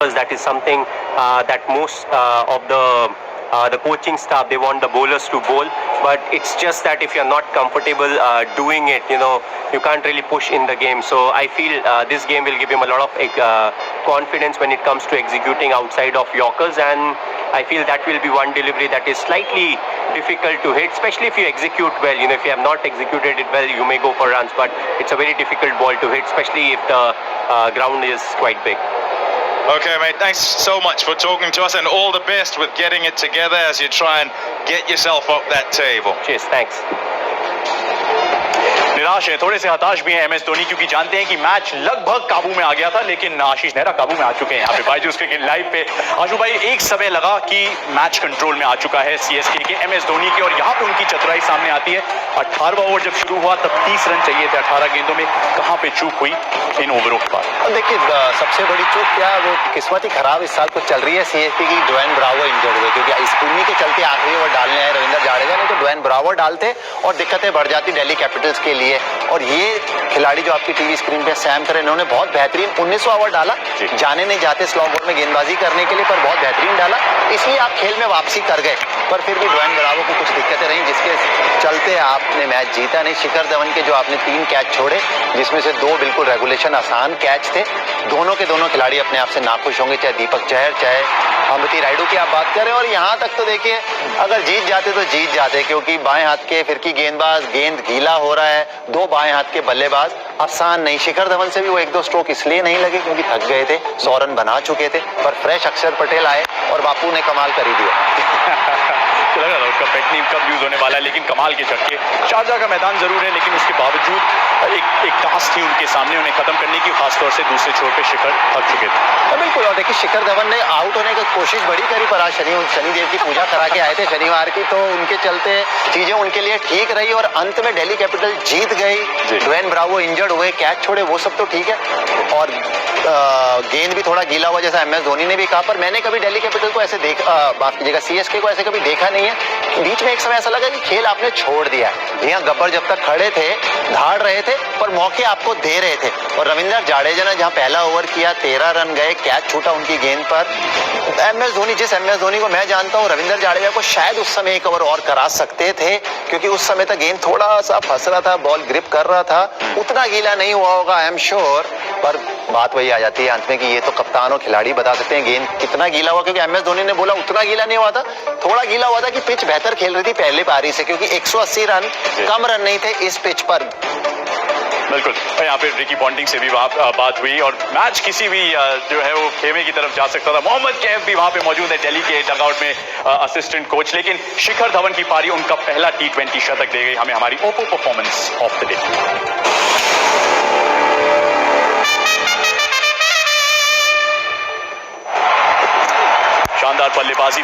That is something that most of the coaching staff, they want the bowlers to bowl, but it's just that if you're not comfortable doing it, you can't really push in the game. So I feel this game will give him a lot of confidence when it comes to executing outside of Yorkers, and I feel that will be one delivery that is slightly difficult to hit, especially if you execute well. If you have not executed it well, you may go for runs, but it's a very difficult ball to hit, especially if the ground is quite big. Okay, mate, thanks so much for talking to us, and all the best with getting it together as you try and get yourself up that table. Cheers, thanks. निराश है, थोड़े से हताश भी हैं MS Dhoni, क्योंकि जानते हैं कि मैच लगभग काबू में आ गया था, लेकिन आशीष नेहरा काबू में आ चुके हैं यहाँ पे बायजूस क्रिकेट लाइव पे। आशु भाई, एक समय लगा कि मैच कंट्रोल में आ चुका है CSK के MS धोनी के, और यहाँ पे उनकी चतुराई सामने आती है। 18वां ओवर जब शुरू हुआ तब 30 रन चाहिए थे 18 गेंदों में, कहाँ पे चूक हुई इन ओवरों के बाद? देखिए, सबसे बड़ी चूक क्या, वो किस्मत ही खराब इस साल को चल रही है CSK की। ड्वेन ब्रावो इंजर्ड हुए, क्योंकि इस उन्हीं के चलते आखिरी ओवर डालने आए रविंद्र जाडेजा, नहीं तो ड्वेन ब्रावो डालते और दिक्कतें बढ़ जाती दिल्ली कैपिटल्स के लिए। और ये खिलाड़ी जो आपकी टीवी स्क्रीन पे सैम करन, इन्होंने बहुत बेहतरीन 19वां ओवर डाला, जाने नहीं जाते स्लॉ बॉल में गेंदबाजी करने के लिए, पर बहुत बेहतरीन डाला, इसलिए आप खेल में वापसी कर गए। पर फिर भी ड्वेन ब्रावो को कुछ दिक्कतें रहीं, जिसके चलते आपने मैच जीता नहीं। शिखर धवन के जो आपने 3 कैच छोड़े, जिसमें से 2 बिल्कुल रेगुलेशन आसान कैच थे, दोनों के दोनों खिलाड़ी अपने आप से नाखुश होंगे, चाहे दीपक चहर चाहे अमृति रायडू की आप बात करें। और यहाँ तक तो देखिए, अगर जीत जाते तो जीत जाते, क्योंकि बाएं हाथ के फिरकी गेंदबाज, गेंद गीला हो रहा है, 2 बाएं हाथ के बल्लेबाज, आसान नहीं। शिखर धवन से भी वो 1-2 स्ट्रोक इसलिए नहीं लगे क्योंकि थक गए थे, 100 रन बना चुके थे, पर फ्रेश अक्षर पटेल आए और बापू ने कमाल कर ही दिया। लगा था उसका पेट नेम कब यूज होने वाला है, लेकिन कमाल के छक्के। शारजाह का मैदान जरूर है, लेकिन उसके बावजूद एक टास्क थी उनके सामने, उन्हें खत्म करने की, खासतौर से दूसरे छोर पे शिखर थक चुके थे। बिल्कुल, और देखिए शिखर धवन ने आउट होने की कोशिश बड़ी करी, पर आज शनिदेव की पूजा करा के आए थे शनिवार की, तो उनके चलते चीजें उनके लिए ठीक रही और अंत में दिल्ली कैपिटल जीत गई। ड्वेन ब्रावो इंजर्ड हुए, कैच छोड़े, वो सब तो ठीक है, और गेंद भी थोड़ा गीला हुआ, जैसा MS धोनी ने भी कहा। पर मैंने कभी दिल्ली कैपिटल को ऐसे माफ कीजिएगा, CSK को ऐसे कभी देखा नहीं है। बीच में एक समय ऐसा लगा कि खेल आपने छोड़ दिया है। यहाँ गब्बर जब तक खड़े थे, धाड़ रहे थे, पर मौके आपको दे रहे थे। और रविंद्र जाडेजा ने जहाँ पहला ओवर किया, 13 रन गए, कैच छूटा उनकी गेंद पर। जिस MS धोनी को मैं जानता हूँ, रविंद्र जाडेजा को शायद उस समय 1 ओवर और करा सकते थे, क्योंकि उस समय तक गेंद थोड़ा सा फंस रहा था, बॉल ग्रिप कर रहा था, उतना गीला नहीं हुआ होगा आई एम श्योर। पर बात वही आ जाती है अंत में कि ये तो कप्तान और खिलाड़ी बता सकते हैं गेंद कितना गीला हुआ, क्योंकि MS धोनी ने बोला उतना गीला नहीं हुआ था, थोड़ा गीला हुआ था कि पिच बेहतर खेल रही थी पहले पारी से, क्योंकि 180 रन कम रन नहीं थे इस पिच पर। बिल्कुल, यहाँ पे रिकी पॉन्टिंग से भी बात हुई, और मैच किसी भी जो है वो खेमे की तरफ जा सकता था। मोहम्मद कैफ भी वहाँ पे मौजूद है, दिल्ली के डगआउट में असिस्टेंट कोच, लेकिन शिखर धवन की पारी, उनका पहला T20 शतक दे गई हमें हमारी Oppo performance of the day. शानदार बल्लेबाजी।